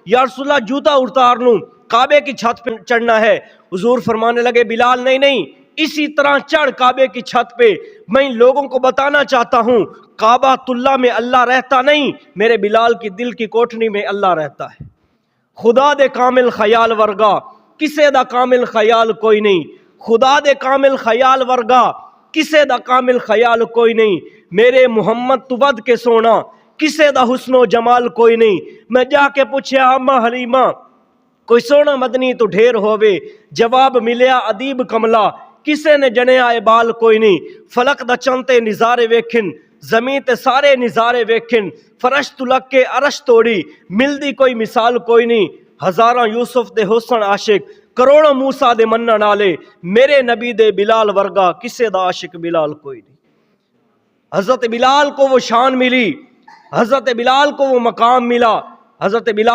या रसूलल्लाह जूता उतार लूं, काबे की छत पे चढ़ना है। हुजूर फरमाने लगे बिलाल नहीं नहीं, इसी तरह चढ़ काबे की छत पे। मैं लोगों को बताना चाहता हूँ काबातुल्लाह में अल्लाह रहता नहीं, मेरे बिलाल की दिल की कोठरी में अल्लाह रहता है। खुदा दे कामिल ख्याल वर्गा किसे दा कामिल ख्याल कोई नहीं, खुदा दे कामिल ख्याल वर्गा किसे दा कामिल ख्याल कोई नहीं। मेरे मुहम्मद तू बद के सोना किसे दा हुस्नो जमाल कोई नहीं। मैं जाके पूछया अम्मा हलीमा कोई सोना मदनी तो ढेर होवे, जवाब मिलया अदीब कमला किसे ने जने आए बाल कोई नहीं। फलक दा चंते निजारे वेखिन, जमीन ते सारे निजारे वेखिन, फरश तुलक के अरश तोड़ी, मिलदी कोई मिसाल कोई नहीं। हजारां यूसुफ दे हुस्न आशिक, करोड़ों मूसा दे मन्नण आले, मेरे नबी दे बिलाल वर्गा किसे दा आशिक बिलाल कोई नहीं। हजरत बिलाल को वो शान मिली, हजरत बिलाल को वो मकाम मिला। हजरत बिलाल